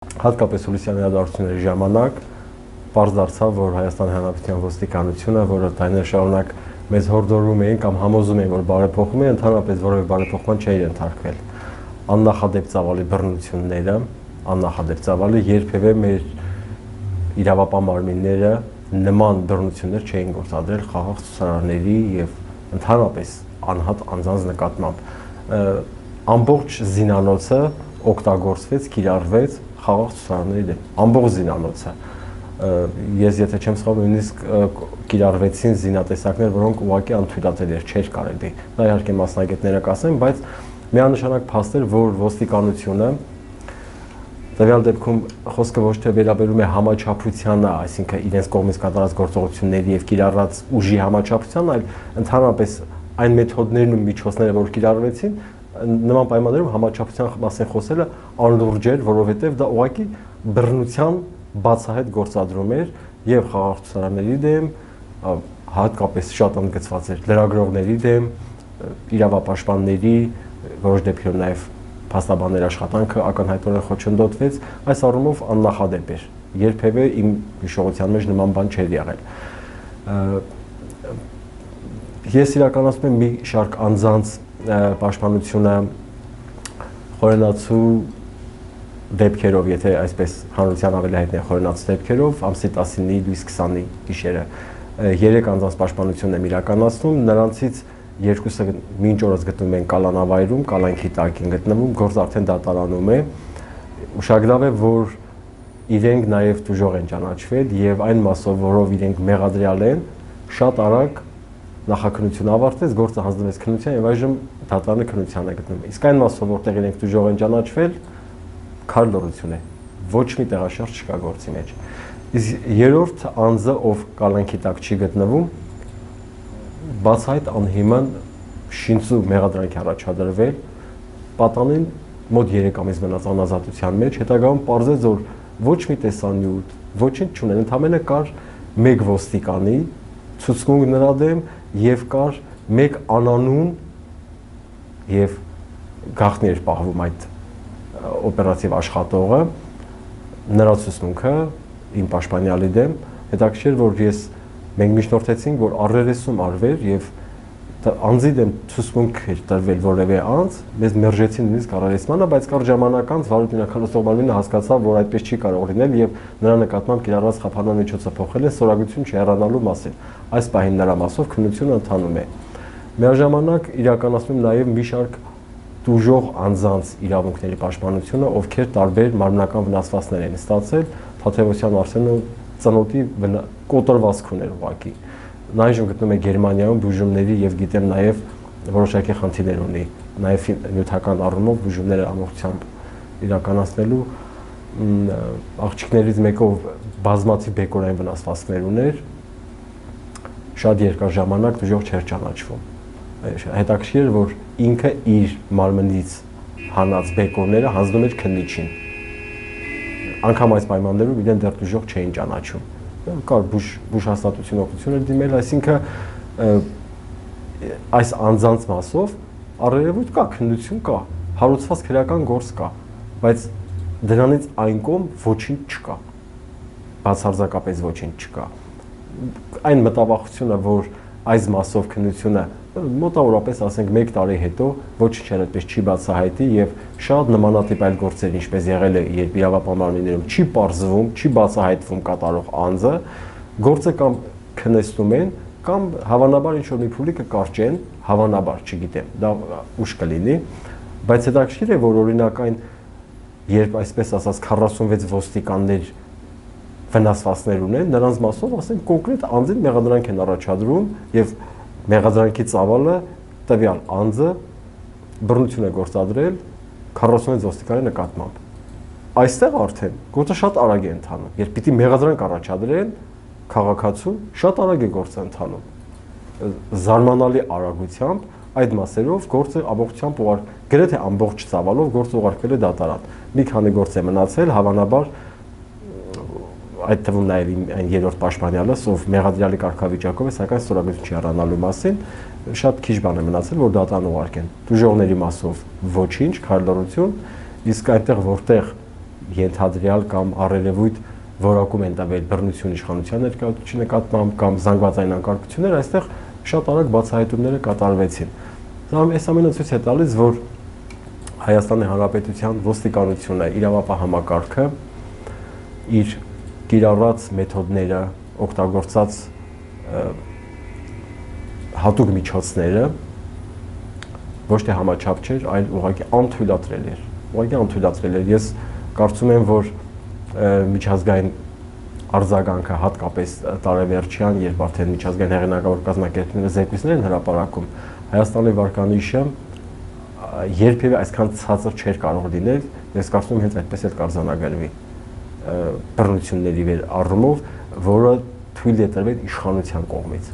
Հատկապես Հուլիսյանի իրադարձությունների ժամանակ պարզ դարձավ, որ Հայաստանի Հանրապետության ոստիկանությունը, որը տարիներ շարունակ մեզ հորդորում էին կամ համոզում էին, որ բարեփոխում են, ընդհանրապես որևէ բարեփոխման չէր ենթարկվել։ Աննախադեպ ծավալի բռնությունները, աննախադեպ ծավալի երբևէ մեր իրավապահ մարմինները նման բռնություններ չէին գործադրել խաղաղ ցուցարարների եւ ընդհանրապես անհատ անձանց նկատմամբ։ Ամբողջ զինանոցը օգտագործվեց, կիրառվեց խաղաղ ցուցարարների դեմ, ամբողջ զինանոցը։ Ես եթե չեմ սխալվում, նույնիսկ կիրառվեցին զինատեսակներ, որոնք ուղղակի անթույլատրելի չէր կարելի։ Դա իհարկե մասնագետները կասեն, բայց միանշանակ փաստ էր, որ ոստիկանությունը տվյալ դեպքում խոսքը ոչ թե վերաբերում է համաչափությանը, այսինքն իրենց կողմից կատարած գործողությունների եւ կիրառած ուժի համաչափությանը, այլ ընդհանրապես այն մեթոդներն ու միջոցները, որ կիրառվեցին, նման պայմաններում համաչափության մասին խոսելը անլուրջ էր, որովհետեւ դա ուղղակի բռնության բացահայտ գործադրում էր եւ խաղաղ ցուցարարների դեմ, հատկապես շատ ընդգծված էր լրագրողների դեմ, իրավապաշտպանների, որոշ դեպքերում նաեւ փաստաբանների աշխատանքը ակնհայտորեն խոչընդոտվեց, այս առումով աննախադեպ էր։ Երբևէ իմ հիշողության մեջ նման բան չէր եղել։ Ես իրականացնում եմ մի շարք անձանց պաշտպանությունը խորենացու դեպքերով, եթե այսպես հանրության ավելի հայտնի խորենացու դեպքերով, ամսի 19-ի լույս 20-ի գիշերը 3 անձանց պաշտպանությունն եմ իրականացնում, նրանցից երկուսը մինչ օրս գտնվում են կալանավայրում, կալանքի տակ են գտնվում, գործը արդեն դատարանում է։ Ուշագրավ է, որ իրենք նաև դժոխ են ճանաչվել եւ այն մասով, որով իրենք մեղադրյալ են, շատ արագ նախաքննությունը ավարտվեց, գործը հանձնվեց քննության եւ այժմ դատարանի քննության է գտնվում։ Իսկ այն մասով, որտեղ իրենք դժոխ են ճանաչվել, քար լռություն է։ Ոչ մի տեղաշարժ չկա գործի մեջ։ Իսկ երրորդ անձը, ով կալանքի տակ չի գտնվում, բացահայտ անհիմն շինծու մեղադրանք առաջադրվել, պատանին մոտ 3 ամիս մնաց անազատության մեջ, հետագայում պարզեց, որ ոչ մի տեսանյութ, ոչինչ չունեն, ընդամենը կար մեկ ոստիկանի ցուցմունք նրա դեմ եւ կար մեկ անանուն եւ գաղտնի էր պահվում այդ օպերատիվ աշխատողը, նրա ցուցմունքը իմ պաշտպանյալի դեմ, հետաքրքիր որ մենք միջնորդեցինք, որ առերեսում արվեր եւ անձի դեմ ցուցմունք էր տրվել որևէ անձ, մեզ մերժեցին նույնիսկ առերեսմանը, բայց կար ժամանակ անց Վարույթ Մինակալստող մարմինը հասկացավ, որ այդպես չի կարող լինել եւ նրա նկատմամբ կիրառված խափանման միջոցը փոխել է սորագություն չհեռանալու մասին։ Այս պահին նրա մասով քննությունը ընթանում է։ Միաժամանակ իրականացնում նաեւ մի շարք դժոխ անձանց իրավունքների պաշտպանությունը, ովքեր տարբեր մարմնական վնասվածքներ են ստացել, Թադևոսյան Արսենը ծնոտի կոտրվածք ուներ ուղղակի։ Նա այժմ գտնվում է Գերմանիայում բուժումների եւ գիտեմ նաեւ որոշակի խնդիրներ ունի, նաեւ նյութական առումով բուժումները ամբողջությամբ իրականացնելու աղջիկներից մեկը բազմաթիվ բեկորային վնասվածքներ ուներ, շատ երկար ժամանակ դժոխ չէր ճանաչվում։ Հետաքրքիր էր, որ ինքը իր մարմնից հանած բեկորները հանձնում էր քննիչին։ Անկամ այս պայմաններում իրեն դեռ դժոխ չէին ճանաչում։ Կար բուժհաստատություն օգնություն էր դիմել, այսինքն այս անձանց մասով առերևույթ կա քննություն կա, հարուցված քրեական գործ կա, բայց դրանից այն կողմ ոչինչ չկա, բացարձակապես ոչինչ չկա։ Այն մտավախությունը, որ այս մասով քննությունը մոտավորապես ասենք 1 տարի հետո ոչինչ այդպես չի բացահայտի եւ շատ նմանատիպ այլ գործեր ինչպես եղել է երբ իրավապահ մարմիններում չի պարզվում, չի բացահայտվում կատարող անձը, գործը կամ քննեցնում են կամ հավանաբար ինչ որ մի փուլի կկարճեն, հավանաբար, չգիտեմ, դա ուշ կլինի, բայց հետաքրքիր է, որ օրինակ այն երբ այսպես ասած 46 ոստիկաններ վնասվածքներ ունեն, նրանց մասով ասենք կոնկրետ անձին մեղադրանք են առաջադրում եւ մեղադրանքի ծավալը տվյալ անձը բռնություն է գործադրել 46 ոստիկանի նկատմամբ։ Այստեղ արդեն գործը շատ արագ է ընթանում։ Երբ պիտի մեղադրանք առաջադրեն քաղաքացու, շատ արագ է գործը ընթանում։ Զարմանալի արագությամբ այդ մասերով գործը ամբողջությամբ գրեթե ամբողջ ծավալով գործը ուղարկվել է դատարան։ Մի քանի գործ է մնացել, հավանաբար այդ թվում նաև այն երրորդ պաշտպանյալը, ով մեղադրյալի կարգավիճակով է, սակայն ստորագրություն չի առանալու մասին, շատ քիչ բան է մնացել, որ դատարան ուղարկեն։ Դժողների մասով ոչինչ, քայլորություն, իսկ այնտեղ որտեղ ենթադրյալ կամ առերևույթ որակում են տվել բռնություն իշխանության ներկայացուցիչի նկատմամբ կամ զանգվածային անկարգություններ, այստեղ շատ արագ բացահայտումները կատարվեցին։ Այս ամենը ցույց է տալիս, որ Հայաստանի Հանրապետության ոստիկանությունը, իրավապահ համակարգը իր կիրառած մեթոդները, օգտագործած հատուկ միջոցները ոչ թե համաչափ չէր, այլ ուղղակի անթույլատրել էր։ Ես կարծում եմ, որ միջազգային արձագանքը հատկապես տարեվերջյան, երբ արդեն միջազգային հեղինակավոր կազմակերպությունները զեկույցներ են հրապարակում, Հայաստանի վարկանիշը երբևէ այսքան ցածր չէր կարող լինել, ես կարծում եմ հենց այդպես էլ կարձանագրվի բռնությունների առումով, որը թույլ է տրվել իշխանության կողմից։